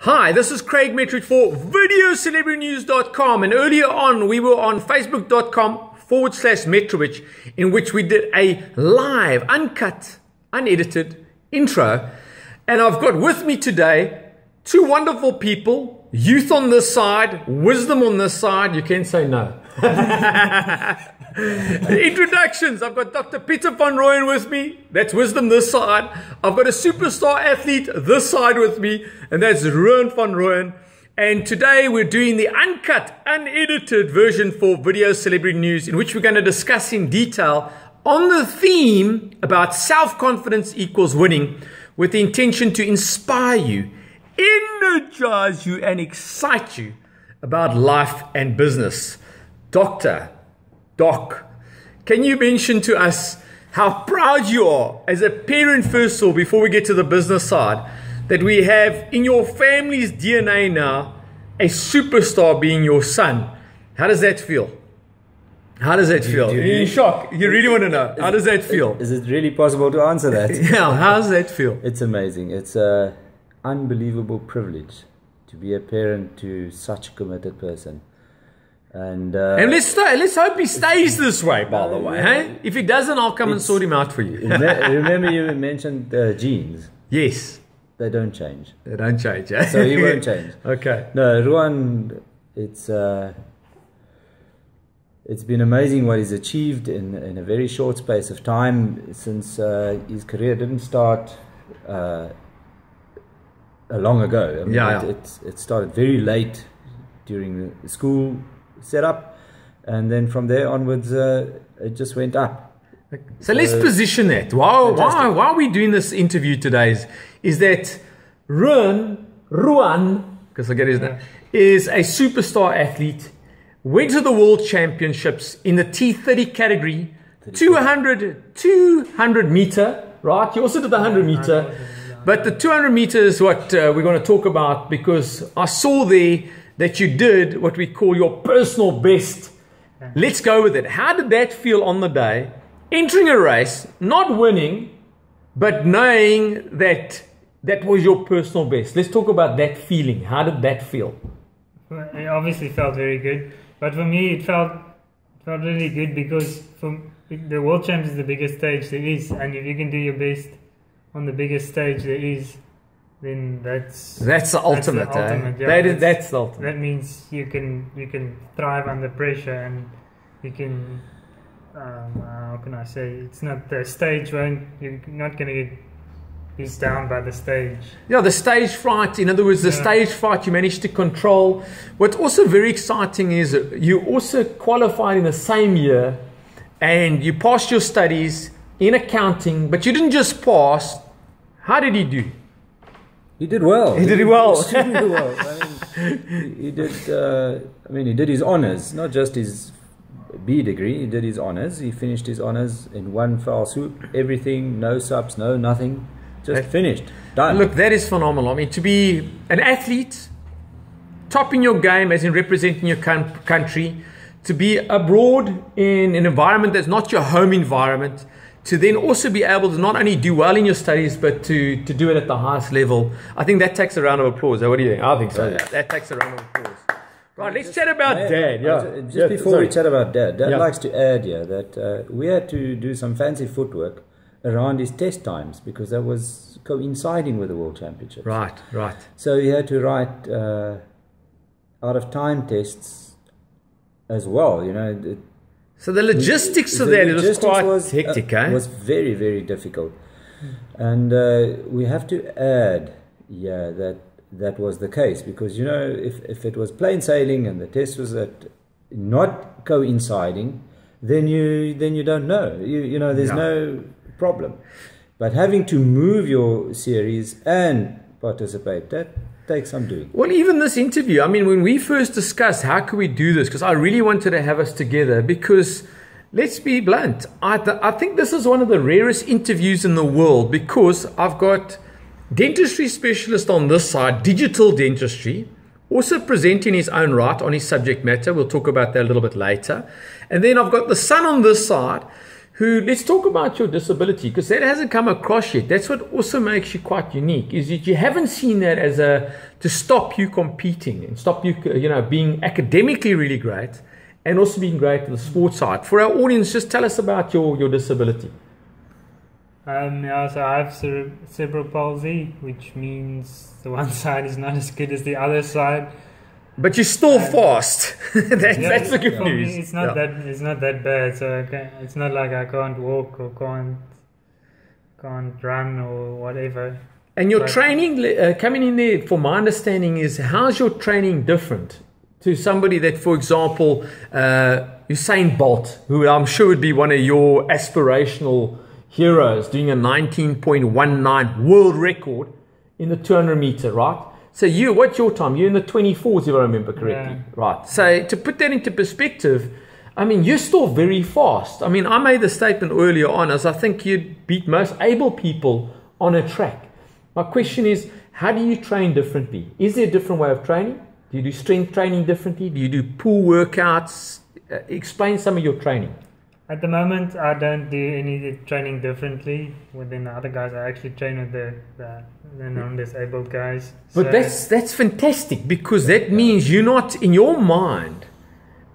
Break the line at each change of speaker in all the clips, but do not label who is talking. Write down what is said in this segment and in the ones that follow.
Hi, this is Craig Metrowich for VideoCelebrityNews.com, and earlier on we were on Facebook.com/Metrowich, in which we did a live, uncut, unedited intro. And I've got with me today two wonderful people, youth on this side, wisdom on this side. You can say no. Introductions. I've got Dr. Pieter Van Rooyen with me. That's wisdom this side. I've got a superstar athlete this side with me, and that's Ruhan Van Rooyen. And today we're doing the uncut, unedited version for Video Celebrity News, in which we're going to discuss in detail on the theme about self-confidence equals winning, with the intention to inspire you, energize you, and excite you about life and business. Doc, can you mention to us how proud you are as a parent, first of all, before we get to the business side, that we have in your family's DNA now a superstar being your son? How does that feel? How does that feel? You're in shock. You really want to know. How does that feel?
Is it really possible to answer that?
Yeah, how does that feel?
It's amazing. It's an unbelievable privilege to be a parent to such a committed person. And
let's hope he stays this way, by the way. Hey? If he doesn't, I'll come and sort him out for you.
Remember you mentioned genes?
Yes.
They don't change.
They don't change, eh?
So he won't change.
Okay.
No, Ruhan, it's been amazing what he's achieved in a very short space of time, since his career didn't start long ago. I mean, it started very late during the school setup, and then from there onwards it just went up.
So let's position that. Why are we doing this interview today is that Ruhan, because I get his name, is a superstar athlete, went to the World Championships in the T30 category, 200 meter, right? You also did the 100 meter, but the 200 meter is what we're going to talk about, because I saw there that you did what we call your personal best. Let's go with it. How did that feel on the day, entering a race, not winning, but knowing that that was your personal best? Let's talk about that feeling. How did that feel?
Well, it obviously felt very good, but for me it felt really good, because the World Champs is the biggest stage there is, and if you can do your best on the biggest stage there is, then that's the ultimate.
Yeah, that's the ultimate.
That means you can thrive under pressure, and you can how can I say, it's not the stage when you're not going to get beat down by the stage. Yeah,
the stage fright. In other words, the stage fright you managed to control. What's also very exciting is you also qualified in the same year, and you passed your studies in accounting, but you didn't just pass. How did you do?
He did well.
He did well.
Extremely well. He did his honors, not just his B degree. He did his honors. He finished his honors in one foul swoop. Everything, no subs, no nothing. Just finished. Done.
Look, that is phenomenal. I mean, to be an athlete, top in your game, as in representing your country, to be abroad in an environment that's not your home environment, to then also be able to not only do well in your studies, but to do it at the highest level. I think that takes a round of applause. What do you think? I think so. Yeah. That takes a round of applause. Right, let's chat about Dad.
Just before we chat about Dad, Dad likes to add here that we had to do some fancy footwork around his test times, because that was coinciding with the World Championships.
Right.
So he had to write out of time tests as well, you know.
So the logistics of that, it was quite hectic, eh?
It was very, very difficult. And we have to add, that was the case, because, you know, if it was plain sailing and the test was not coinciding, then you don't know. You know, there's no problem. But having to move your series and participate, that takes some doing.
Well, even this interview, I mean, when we first discussed how could we do this, because I really wanted to have us together, because let's be blunt, I think this is one of the rarest interviews in the world, because I've got dentistry specialist on this side, digital dentistry, also presenting his own right on his subject matter. We'll talk about that a little bit later. And then I've got the son on this side, let's talk about your disability, because that hasn't come across yet. That's what also makes you quite unique, is that you haven't seen that as to stop you competing and stop you, being academically really great and also being great on the sports side. For our audience, just tell us about your disability.
So I have cerebral palsy, which means the one side is not as good as the other side.
But you're still fast. That's the good news.
Me, it's not that bad. So it's not like I can't walk or can't run or whatever.
And your training coming in there, for my understanding, is how's your training different to somebody that, for example, Usain Bolt, who I'm sure would be one of your aspirational heroes, doing a 19.19 world record in the 200 meter, right? So what's your time? You're in the 24s, if I remember correctly. Yeah. Right. So to put that into perspective, I mean, you're still very fast. I mean, I made the statement earlier on, as I think you'd beat most able people on a track. My question is, how do you train differently? Is there a different way of training? Do you do strength training differently? Do you do pool workouts? Explain some of your training.
At the moment, I don't do any training differently. Within the other guys, I actually train with the non-disabled guys.
But that's fantastic, because that means you're not, in your mind,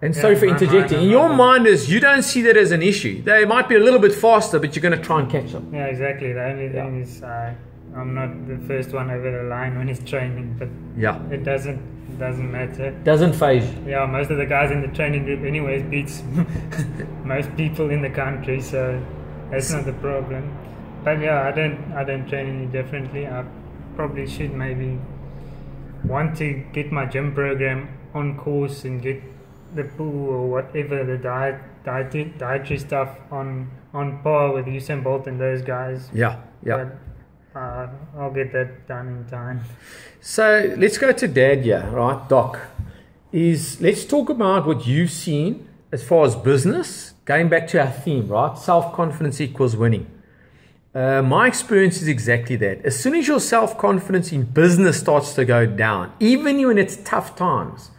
and sorry for interjecting, in your mind is you don't see that as an issue. They might be a little bit faster, but you're going to try and catch them.
Yeah, exactly. The only thing is I'm not the first one over the line when he's training, but it doesn't matter.
Doesn't phase you.
Yeah, most of the guys in the training group anyways beats most people in the country, so that's not the problem. But yeah, I don't train any differently. I probably should maybe want to get my gym program on course and get the pool or whatever, the dietary stuff on par with Usain Bolt and those guys.
Yeah.
But I'll get that done in time.
So let's go to Dad here, right, Doc. Let's talk about what you've seen as far as business, going back to our theme, right? Self-confidence equals winning. My experience is exactly that. As soon as your self-confidence in business starts to go down, even when it's tough times,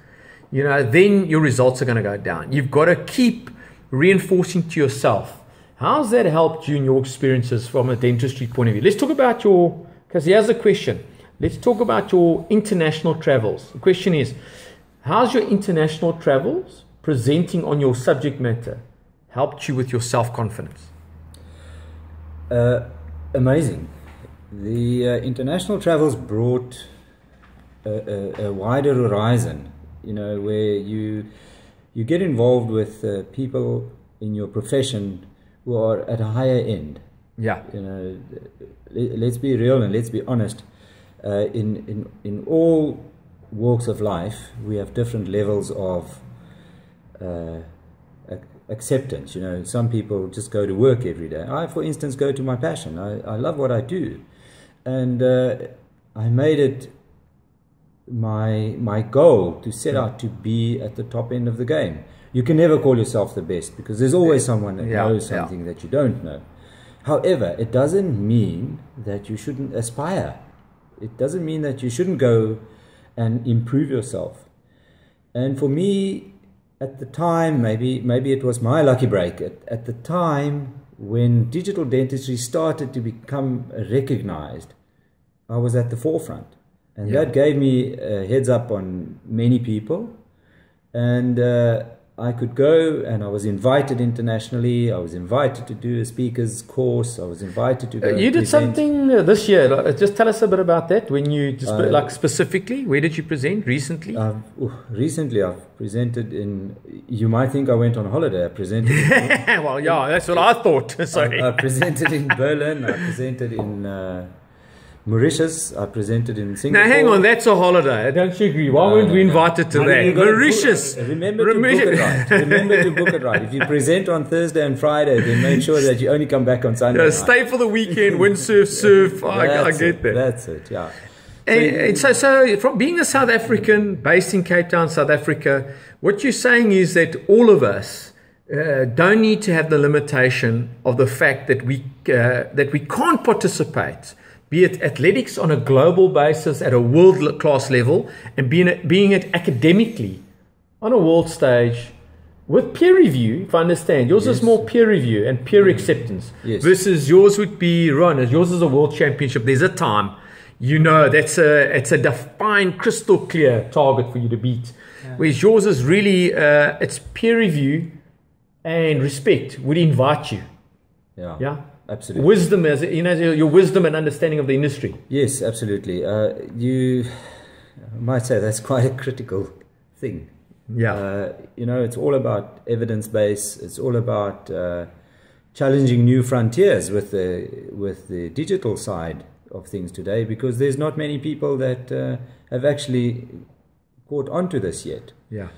then your results are going to go down. You've got to keep reinforcing to yourself. How's that helped you in your experiences from a dentistry point of view? Let's talk about because here's a question. Let's talk about your international travels. The question is, how's your international travels presenting on your subject matter helped you with your self-confidence?
Amazing. The international travels brought a wider horizon, where you get involved with people in your profession who are at a higher end.
Yeah.
Let's be real and let's be honest. In all walks of life, we have different levels of acceptance. Some people just go to work every day. I, for instance, go to my passion. I love what I do, and I made it my goal to set out to be at the top end of the game. You can never call yourself the best, because there's always someone that knows something that you don't know. However, it doesn't mean that you shouldn't aspire. It doesn't mean that you shouldn't go and improve yourself. And for me, at the time, maybe it was my lucky break, at the time when digital dentistry started to become recognized, I was at the forefront. And that gave me a heads up on many people. And I could go, and I was invited internationally. I was invited to do a speaker's course. I was invited to go.
You did something this year. Just tell us a bit about that. When you specifically, where did you present recently?
Recently, I've presented in. You might think I went on holiday. I presented.
Well, yeah, that's what I thought. Sorry.
I presented in Berlin. I presented in Mauritius. I presented in Singapore.
Now, hang on, that's a holiday. Don't you agree? Why weren't we invited to that? Mauritius.
Remember to book it right. Remember to book it right. If you present on Thursday and Friday, then make sure that you only come back on Sunday.
Yeah, stay for the weekend, windsurf, surf. I get that.
That's it, yeah.
And so from being a South African based in Cape Town, South Africa, what you're saying is that all of us don't need to have the limitation of the fact that we can't participate, be it athletics on a global basis at a world-class level, and being it academically on a world stage with peer review, if I understand, yours is more peer review and peer acceptance.
Yes.
Versus yours would be, Ron, as yours is a world championship. There's a time, it's a defined, crystal clear target for you to beat. Yeah. Whereas yours is really, it's peer review and respect would invite you.
Yeah. Absolutely.
Wisdom, your wisdom and understanding of the industry.
Yes, absolutely. You might say that's quite a critical thing.
Yeah.
It's all about evidence base. It's all about challenging new frontiers with the digital side of things today, because there's not many people that have actually caught onto this yet.
Yeah.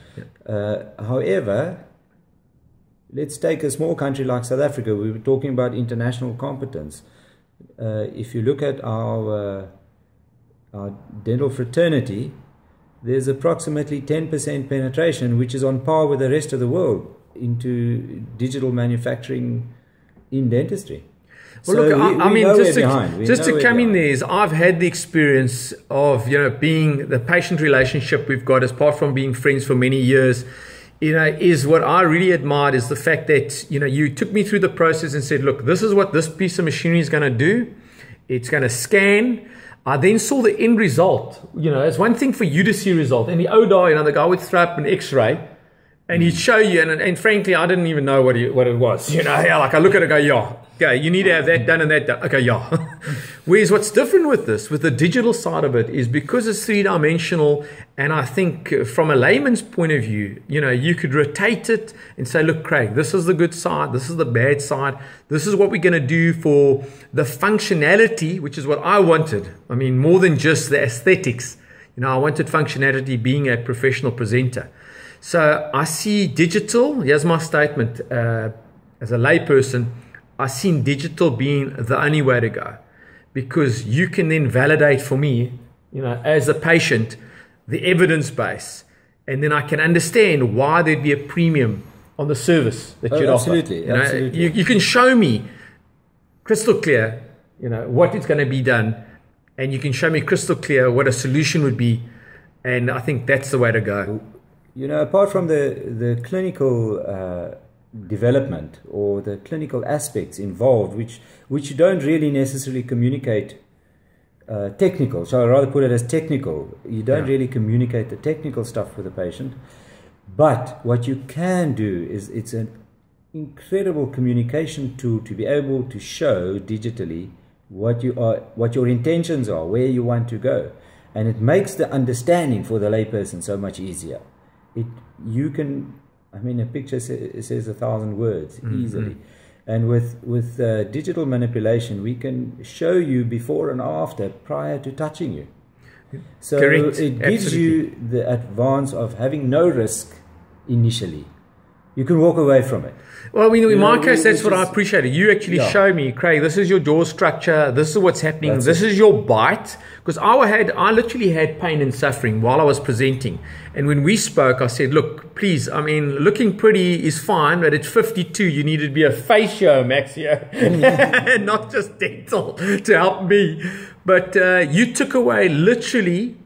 However, let's take a small country like South Africa. We were talking about international competence. If you look at our dental fraternity, there's approximately 10% penetration, which is on par with the rest of the world into digital manufacturing in dentistry.
Well,
so
look, just to come in there is I've had the experience of, being the patient relationship we've got, as part from being friends for many years, is what I really admired is the fact that, you took me through the process and said, look, this is what this piece of machinery is going to do. It's going to scan. I then saw the end result. It's one thing for you to see a result. And the ODA, the guy would throw up an X-ray and he'd show you. And frankly, I didn't even know what it was. Like I look at it and go, yeah, okay, you need to have that done and that done. Okay, yeah. Whereas what's different with this, with the digital side of it, is because it's three-dimensional, and I think from a layman's point of view, you could rotate it and say, look, Craig, this is the good side, this is the bad side, this is what we're going to do for the functionality, which is what I wanted. I mean, more than just the aesthetics. I wanted functionality being a professional presenter. So I see digital, here's my statement, as a layperson, I see digital being the only way to go, because you can then validate for me, as a patient, the evidence base, and then I can understand why there'd be a premium on the service that you'd offer.
Absolutely.
You can show me crystal clear, what is going to be done, and you can show me crystal clear what a solution would be, and I think that's the way to go.
Apart from the clinical development or the clinical aspects involved, which you don't really necessarily communicate technical, so I'd rather put it as technical. You don't really communicate the technical stuff with the patient, but what you can do is it's an incredible communication tool to be able to show digitally what your intentions are, where you want to go, and it makes the understanding for the layperson so much easier. A picture says 1,000 words easily. And with digital manipulation, we can show you before and after prior to touching you. So
correct.
It gives you the advance of having no risk initially. You can walk away from it.
Well, in my case, that's what I appreciated. You actually show me, Craig, this is your jaw structure, this is what's happening, this is your bite. Because I literally had pain and suffering while I was presenting. And when we spoke, I said, look, please, looking pretty is fine, but at 52, you need to be a facio, Maxio, not just dental to help me. But you took away, literally,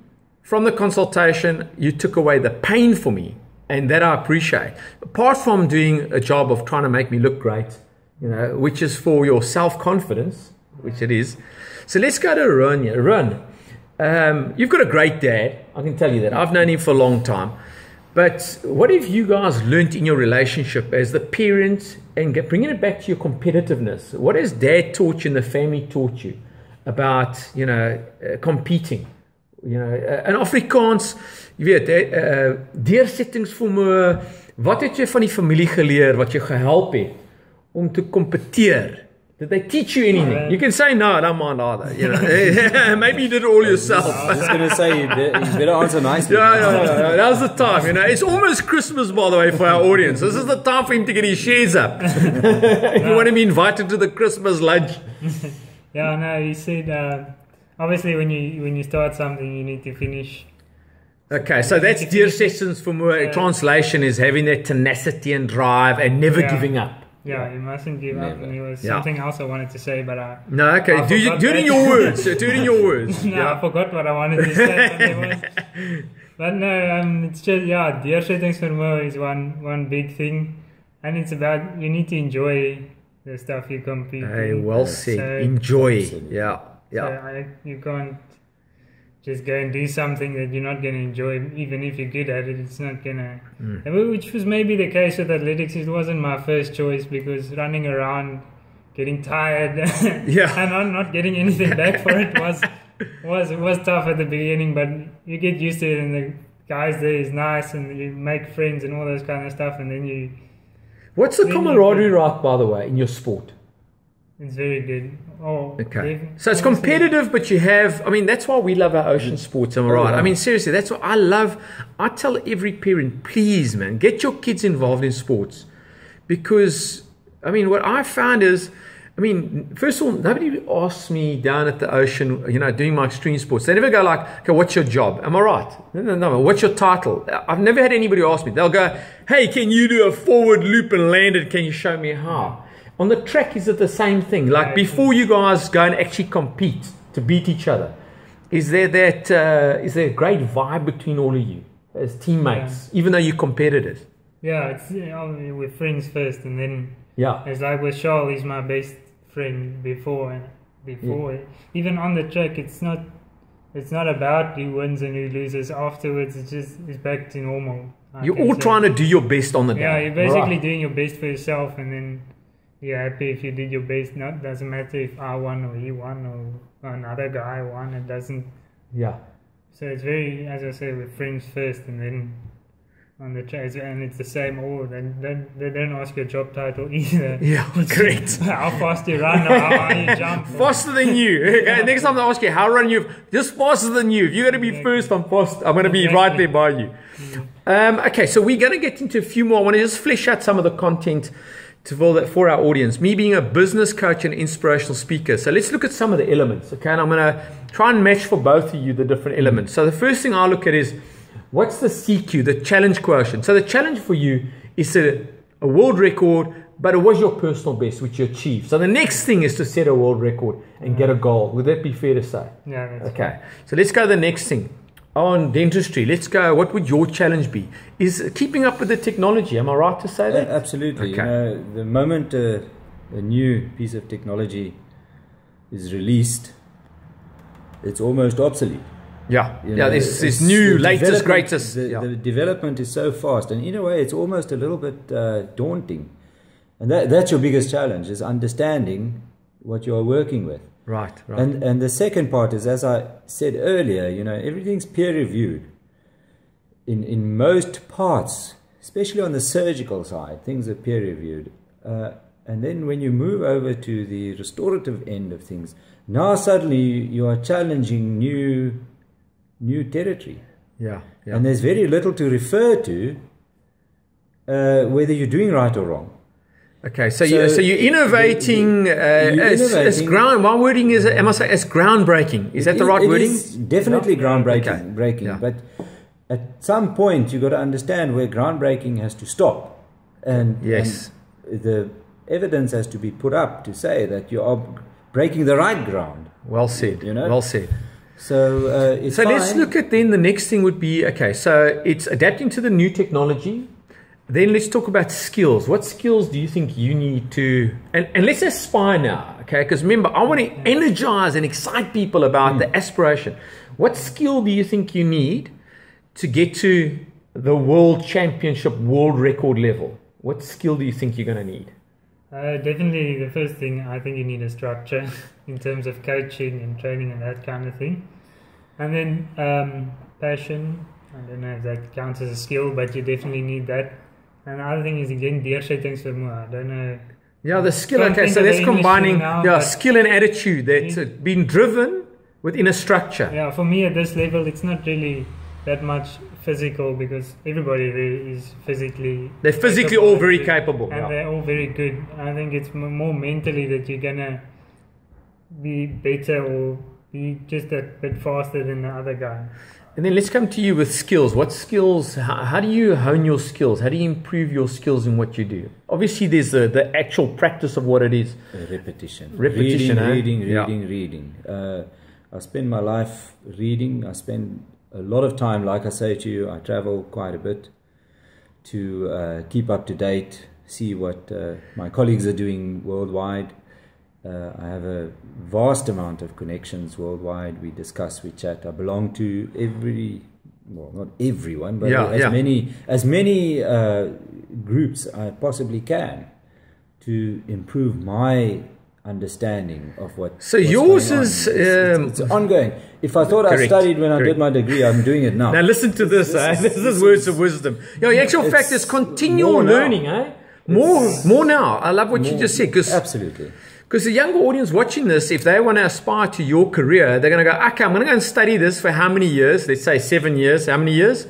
from the consultation, you took away the pain for me. And that I appreciate. Apart from doing a job of trying to make me look great, which is for your self-confidence, which it is. So let's go to Ruhan here. Ruhan, you've got a great dad. I can tell you that. I've known him for a long time. But what have you guys learned in your relationship as the parent, and bringing it back to your competitiveness? What has dad taught you and the family taught you about, competing? In Afrikaans, jy weet, deursettingsvermoë, wat het jy van die familie geleer wat jy gehelp het om te kompeteer? Did they teach you anything? You can say no, I don't mind either. Maybe you did it all yourself.
I was going to say, you better answer nicely.
No. Now's the time. It's almost Christmas, by the way, for our audience. This is the time for him to get his shares up. If you want to be invited to the Christmas lunch.
He said... obviously, when you start something, you need to finish.
Okay, so that's deursettings for more. Translation is having that tenacity and drive and never giving up.
Yeah, you mustn't give up. And there was something else I wanted to say, but
no, okay, do it in your words. Do it in your words.
I forgot what I wanted to say. But no, it's just, yeah, deursettingsvermoë is one big thing. And it's about, you need to enjoy the stuff you compete
Hey,
in.
well said.
So,
Enjoy.
Absolutely.
Yeah.
so you can't just go and do something that you're not going to enjoy, even if you're good at it. It's not going to... Which was maybe the case with athletics. It wasn't my first choice because running around, getting tired, and not getting anything back for it was tough at the beginning. But you get used to it, and the guys there is nice, and you make friends and all those kind of stuff, and then you...
What's the camaraderie like, by the way, in your sport?
It's very good. Oh,
okay. So it's competitive, but you have, I mean, that's why we love our ocean sports, am I right? I mean, seriously, that's what I love. I tell every parent, please, man, get your kids involved in sports. Because, I mean, what I found is, I mean, first of all, nobody asks me down at the ocean, you know, doing my extreme sports. They never go like, okay, what's your job? Am I right? No, what's your title? I've never had anybody ask me. They'll go, hey, can you do a forward loop and land it? Can you show me how? On the track, is it the same thing? Like before you guys go and actually compete to beat each other, is there a great vibe between all of you as teammates, even though you're competitors?
Yeah, it's we're friends first, and then it's like with Charles, he's my best friend before. Even on the track, it's not about who wins and who loses. Afterwards, it's back to normal.
You're all trying to do your best on the day.
Yeah, you're basically doing your best for yourself, and then you're happy if you did your best. Doesn't matter if I won or he won or another guy won. It doesn't.
Yeah.
So it's very, as I say, we're friends first, and then on the track, and it's the same. They don't ask your job title either.
Yeah, great.
How fast you run or how high you jump.
Faster than you. Okay, next time they ask you how run you, just faster than you. If you're going to be first, I'm going to be right there by you. Okay, so we're going to get into a few more. I want to just flesh out some of the content for our audience. Me being a business coach and inspirational speaker. So let's look at some of the elements. Okay, and I'm going to try and match for both of you the different elements. So the first thing I look at is, what's the CQ, the challenge quotient? So the challenge for you is a world record, but it was your personal best, which you achieved. So the next thing is to set a world record and get a goal. Would that be fair to say?
Yeah.
Okay. So let's go to the next thing. On dentistry, let's go. What would your challenge be? Is keeping up with the technology. Am I right to say that?
Absolutely.
Okay.
You know, the moment a new piece of technology is released, it's almost obsolete.
Yeah,
you know,
this new, latest, greatest.
The development is so fast, and in a way, it's almost a little bit daunting. And that's your biggest challenge, is understanding what you are working with.
Right.
And the second part is, as I said earlier, you know, everything's peer reviewed. In most parts, especially on the surgical side, things are peer reviewed. And then when you move over to the restorative end of things, now suddenly you are challenging new territory.
Yeah.
And there's very little to refer to whether you're doing right or wrong.
Okay, so you're innovating as ground. My wording is, I must say, as groundbreaking. Is that the right wording?
It's definitely groundbreaking.
Okay.
But at some point, you've got to understand where groundbreaking has to stop, and the evidence has to be put up to say that you are breaking the right ground.
Well said.
You know?
Well said.
So it's fine.
Let's look at then the next thing would be, okay, so it's adapting to the new technology. Then let's talk about skills. What skills do you think you need to, and let's aspire now, okay? Because remember, I want to energize and excite people about the aspiration. What skill do you think you need to get to the world championship, world record level? What skill do you think you're going to need?
Definitely the first thing, I think you need a structure in terms of coaching and training and that kind of thing. And then passion. I don't know if that counts as a skill, but you definitely need that. And the other thing is, again, deursettingsvermoë. I don't know.
Yeah, the skill. Okay, so that's combining skill and attitude that's been driven within a structure.
Yeah, for me at this level, it's not really that much physical, because everybody is physically...
They're physically all very capable.
And they're all very good. I think it's more mentally that you're going to be better or be just a bit faster than the other guy.
And then let's come to you with skills. What skills, how do you hone your skills? How do you improve your skills in what you do? Obviously, there's the actual practice of what it is.
Repetition.
Reading.
I spend my life reading. I spend a lot of time. Like I say to you, I travel quite a bit to keep up to date, see what my colleagues are doing worldwide. I have a vast amount of connections worldwide. We discuss, we chat. I belong to not everyone, but as many groups I possibly can to improve my understanding of what. So
yours is
it's ongoing. If I thought I studied when I did my degree, I'm doing it now.
Now listen to this. This is words of wisdom. The actual fact is continual learning. More now. I love what you just said.
Absolutely.
Because the younger audience watching this, if they want to aspire to your career, they're going to go, okay, I'm going to go and study this for how many years? Let's say 7 years. How many years?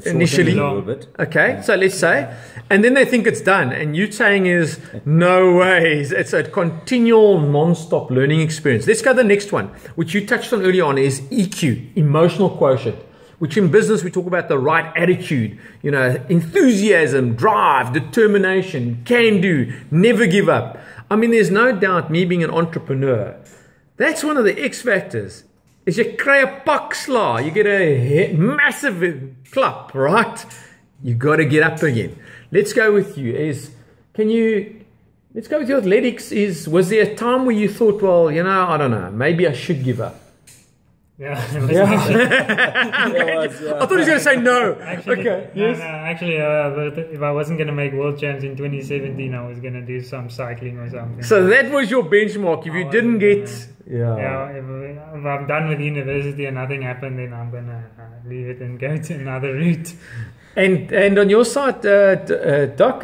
Initially a little bit.
Okay, so let's say. And then they think it's done. And you're saying is, no ways. It's a continual, non-stop learning experience. Let's go to the next one, which you touched on early on, is EQ, emotional quotient. Which in business we talk about the right attitude, enthusiasm, drive, determination, can do, never give up. I mean, there's no doubt me being an entrepreneur, that's one of the X factors. Is you kry 'n pak sla, you get a massive clap, right? You got to get up again. Let's go with you. Let's go with your athletics. Was there a time where you thought, well, I don't know, maybe I should give up?
Yeah.
I thought he was going to say no.
Actually,
okay.
Yes. No, actually, if I wasn't going to make world champs in 2017, I was going to do some cycling or something.
So that was your benchmark. If you didn't get...
If I'm done with university and nothing happened, then I'm going to leave it and go to another route.
And on your side, Doc,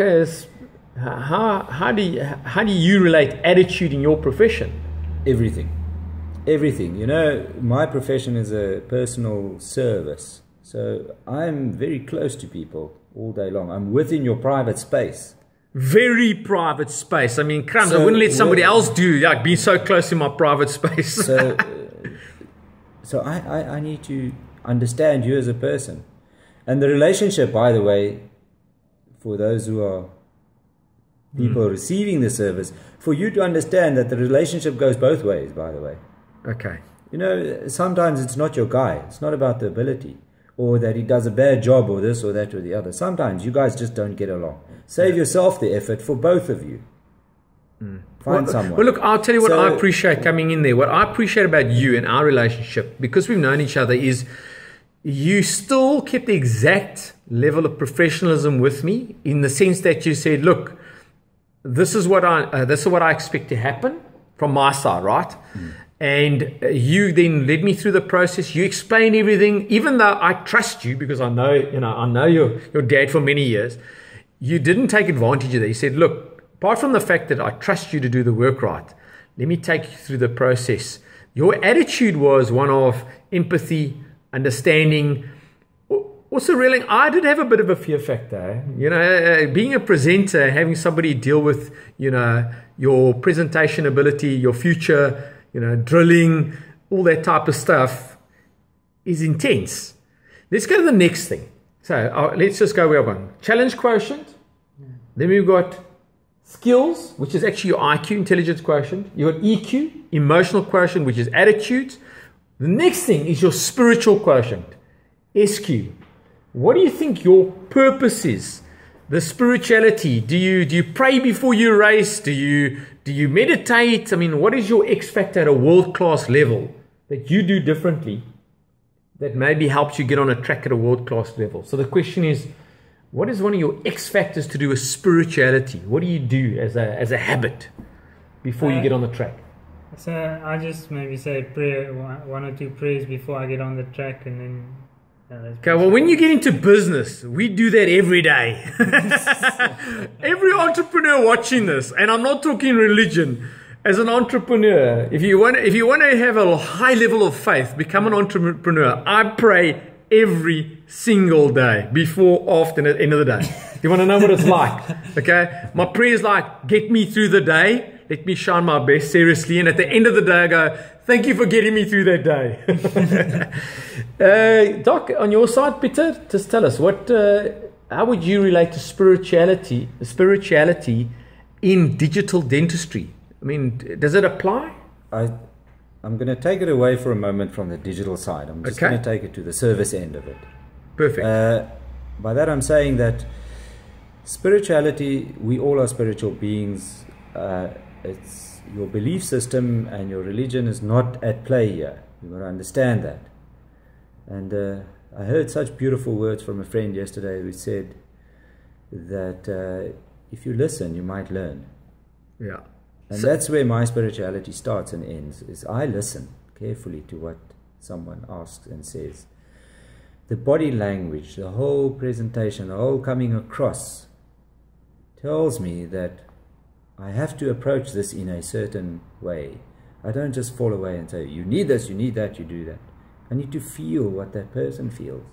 how do you relate attitude in your profession?
Everything. My profession is a personal service. So I'm very close to people all day long. I'm within your private space.
Very private space. I mean, crumbs, I wouldn't let somebody else be so close in my private space.
So I need to understand you as a person. And the relationship, by the way, for those who are people receiving the service, for you to understand that the relationship goes both ways, by the way.
Okay.
Sometimes it's not your guy. It's not about the ability or that he does a bad job or this or that or the other. Sometimes you guys just don't get along. Save yourself the effort for both of you. Find someone.
Well, look, I'll tell you what I appreciate coming in there. What I appreciate about you and our relationship, because we've known each other, is you still kept the exact level of professionalism with me, in the sense that you said, look, this is what I expect to happen from my side, right? And you then led me through the process. You explained everything, even though I trust you, because I know your dad for many years. You didn't take advantage of that. You said, look, apart from the fact that I trust you to do the work right, let me take you through the process. Your attitude was one of empathy, understanding. Also realizing I did have a bit of a fear factor. Being a presenter, having somebody deal with, your presentation ability, your future, drilling, all that type of stuff is intense. Let's go to the next thing. So let's just go where we're going. Challenge quotient. Then we've got skills, which is actually your IQ, intelligence quotient. You've got EQ, emotional quotient, which is attitude. The next thing is your spiritual quotient, SQ. What do you think your purpose is? The spirituality. Do you pray before you race? Do you meditate? I mean, what is your X factor at a world-class level that you do differently that maybe helps you get on a track at a world-class level? So the question is, what is one of your X factors to do with spirituality? What do you do as a habit before you get on the track?
So I just maybe say prayer, one or two prayers before I get on the track, and then.
Okay, well, when you get into business, we do that every day. Every entrepreneur watching this, and I'm not talking religion, as an entrepreneur, if you want to have a high level of faith, become an entrepreneur. I pray every single day, before, after, and at the end of the day. You want to know what it's like? Okay, my prayer is like, get me through the day. Let me shine my best, seriously. And at the end of the day, I go, thank you for getting me through that day. Doc, on your side, Pieter, just tell us, how would you relate to spirituality in digital dentistry? I mean, does it apply?
I'm going to take it away for a moment from the digital side. I'm just going to take it to the service end of it.
Perfect.
By that I'm saying that spirituality, we all are spiritual beings. It's your belief system and your religion is not at play here. You got to understand that. And I heard such beautiful words from a friend yesterday who said that if you listen, you might learn.
Yeah.
And that's where my spirituality starts and ends, is I listen carefully to what someone asks and says. The body language, the whole presentation, the whole coming across tells me that I have to approach this in a certain way. I don't just fall away and say, you need this, you need that, you do that. I need to feel what that person feels.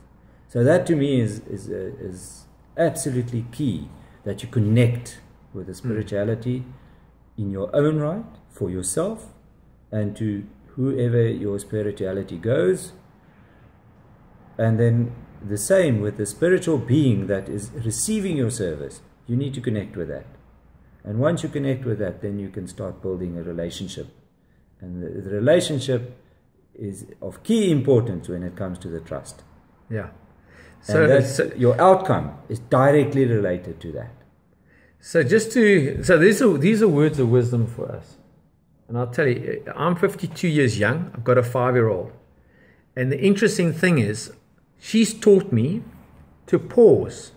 So that to me is absolutely key, that you connect with the spirituality in your own right, for yourself, and to whoever your spirituality goes. And then the same with the spiritual being that is receiving your service. You need to connect with that. And once you connect with that, then you can start building a relationship. And the relationship is of key importance when it comes to the trust.
Yeah.
So your outcome is directly related to that.
So these are words of wisdom for us. And I'll tell you, I'm 52 years young. I've got a 5-year-old. And the interesting thing is, she's taught me to pause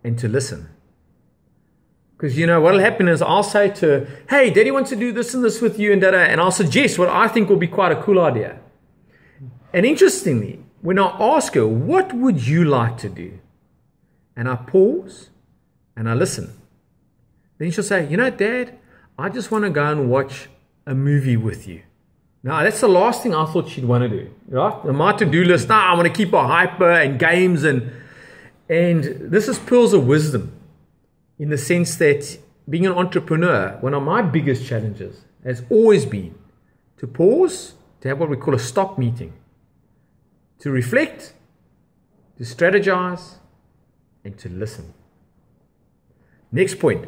and to listen. Because, you know, what will happen is I'll say to her, hey, Daddy wants to do this and this with you, and I'll suggest what I think will be quite a cool idea. And interestingly, when I ask her, what would you like to do? And I pause and I listen. Then she'll say, you know, Dad, I just want to go and watch a movie with you. Now, that's the last thing I thought she'd want to do. Right? On my to-do list, now I want to keep her hyper and games. And this is pearls of wisdom, in the sense that being an entrepreneur, one of my biggest challenges has always been to pause, to have what we call a stop meeting, to reflect, to strategize, and to listen. Next point.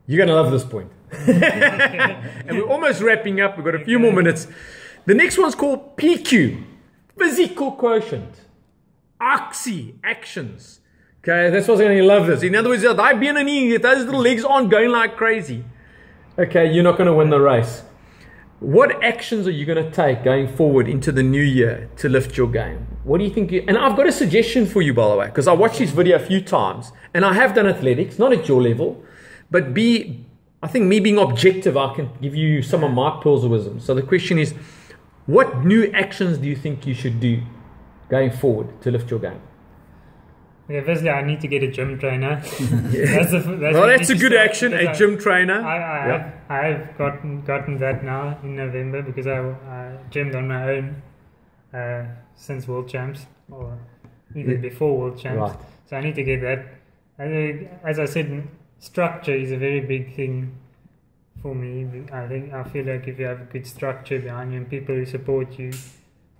You're going to love this point. And we're almost wrapping up. We've got a few more minutes. The next one's called PQ, physical quotient. Actions. Okay, that's what's going to love this. In other words, if those little legs aren't going like crazy, okay, you're not going to win the race. What actions are you going to take going forward into the new year to lift your game? What do you think? And I've got a suggestion for you, by the way, because I watched this video a few times, and I have done athletics, not at your level, but I think me being objective, I can give you some of my pearls of wisdom. So the question is, what new actions do you think you should do going forward to lift your game?
Okay, firstly, I need to get a gym trainer.
That's a good action, a gym trainer.
I have gotten that now in November, because I gymmed on my own since World Champs, or even before World Champs.
Right.
So I need to get that. As I said, structure is a very big thing for me. I feel like if you have a good structure behind you and people who support you,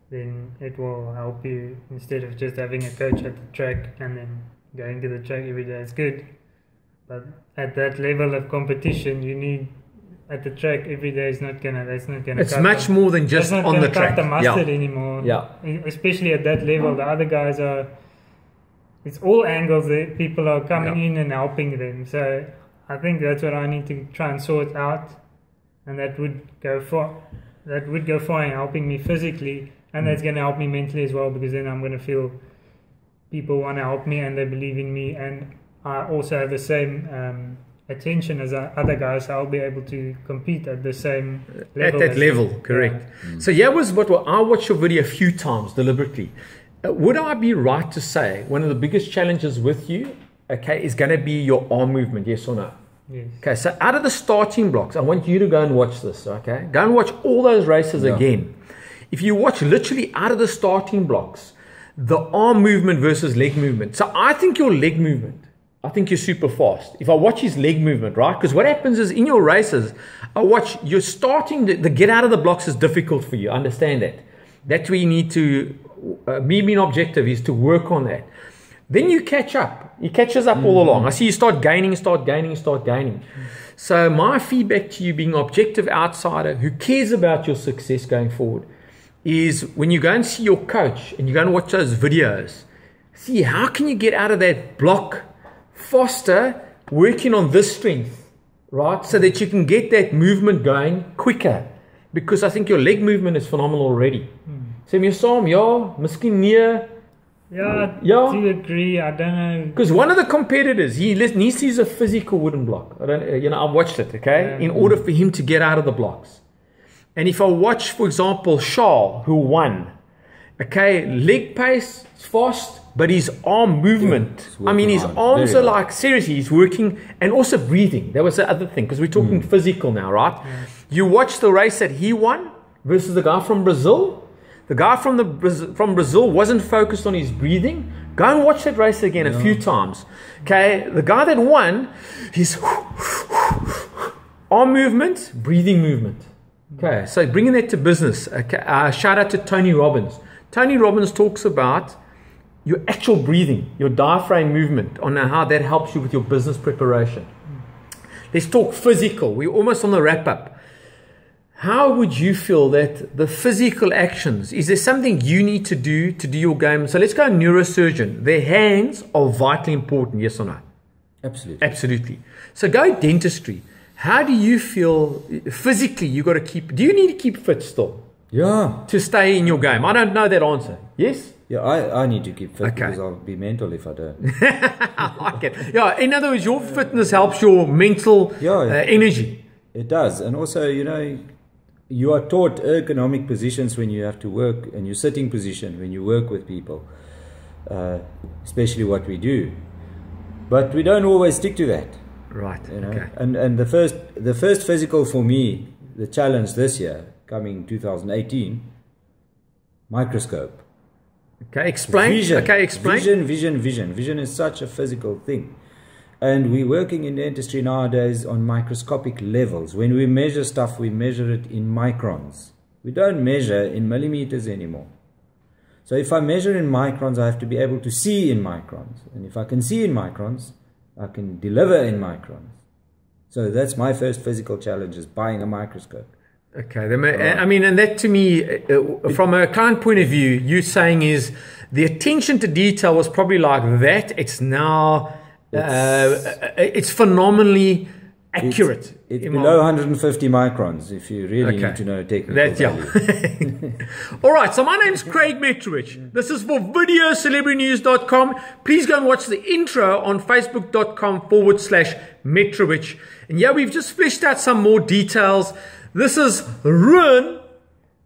then it will help you, instead of just having a coach at the track and then going to the track every day. It's good, but at that level of competition, you need, at the track every day is not gonna. That's not gonna.
It's much more than just on the track.
Cut the mustard anymore.
Yeah.
Especially at that level, the other guys are. It's all angles that people are coming in and helping them. So I think that's what I need to try and sort out, and that would go far. That would go far in helping me physically. And that's going to help me mentally as well, because then I'm going to feel people want to help me and they believe in me. And I also have the same attention as other guys, so I'll be able to compete at the same level.
At that level, correct. Yeah. So here was I watched your video a few times deliberately. Would I be right to say one of the biggest challenges with you, okay, is going to be your arm movement, yes or no?
Yes.
Okay, so out of the starting blocks, I want you to go and watch this, okay? Go and watch all those races again. If you watch literally out of the starting blocks, the arm movement versus leg movement. So I think your leg movement, I think you're super fast. If I watch his leg movement, right? Because what happens is in your races, I watch you're starting the get out of the blocks is difficult for you. Understand that. That's where you need to, me being objective is to work on that. Then you catch up. He catches up all along. I see you start gaining. So my feedback to you, being an objective outsider who cares about your success going forward, is when you go and see your coach and you go and watch those videos, see how can you get out of that block faster, working on this strength, right? So that you can get that movement going quicker. Because I think your leg movement is phenomenal already. Sê my saam, ja, miskien nee.
Yeah,
Yeah.
to agree. I don't know.
Because one of the competitors, he needs to use a physical wooden block. I've watched it, okay? In order for him to get out of the blocks. And if I watch, for example, Charles, who won, okay, leg pace, fast, but his arm movement, I mean, his arms are like, seriously, he's working, and also breathing. That was the other thing, because we're talking physical now, right? Yeah. You watch the race that he won versus the guy from Brazil. The guy from Brazil wasn't focused on his breathing. Go and watch that race again a few times. Okay, the guy that won, his arm movement, breathing movement. Okay, so bringing that to business. Okay, shout out to Tony Robbins. Tony Robbins talks about your actual breathing, your diaphragm movement, on how that helps you with your business preparation. Let's talk physical. We're almost on the wrap up. How would you feel that the physical actions, is there something you need to do your game? So let's go neurosurgeon. Their hands are vitally important, yes or no?
Absolutely.
Absolutely. So go dentistry. How do you feel physically you got to keep, do you need to keep fit still?
Yeah.
To stay in your game? I don't know that answer. Yes?
Yeah, I need to keep fit because I'll be mental if I don't.
Okay. Yeah, in other words, your fitness helps your mental energy.
It does. And also, you know, you are taught ergonomic positions when you have to work, and your sitting position when you work with people, especially what we do. But we don't always stick to that.
Right.
You know?
Okay.
And the first physical for me, the challenge this year, coming 2018, microscope.
Okay, explain.
Vision.
Okay, explain.
Vision is such a physical thing. And we're working in dentistry nowadays on microscopic levels. When we measure stuff, we measure it in microns. We don't measure in millimeters anymore. So if I measure in microns, I have to be able to see in microns. And if I can see in microns, I can deliver in microns. So that's my first physical challenge, is buying a microscope.
Okay, I mean, and that to me, from a client point of view, you're saying is the attention to detail was probably like that. It's now... it's phenomenally accurate.
It's below 150 microns if you really need to know technical value.
All right, so my name's Craig Metrowich. This is for videocelebritynews.com. Please go and watch the intro on facebook.com/Metrowich. And yeah, we've just fleshed out some more details. This is Ruhan,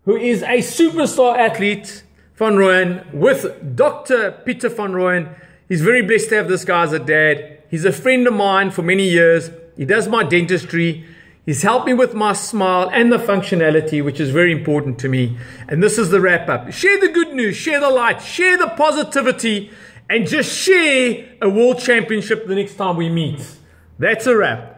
who is a superstar athlete, Van Rooyen, with Dr. Pieter Van Rooyen. He's very blessed to have this guy as a dad. He's a friend of mine for many years. He does my dentistry. He's helped me with my smile and the functionality, which is very important to me. And this is the wrap up. Share the good news, share the light, share the positivity, and just share a world championship the next time we meet. That's a wrap.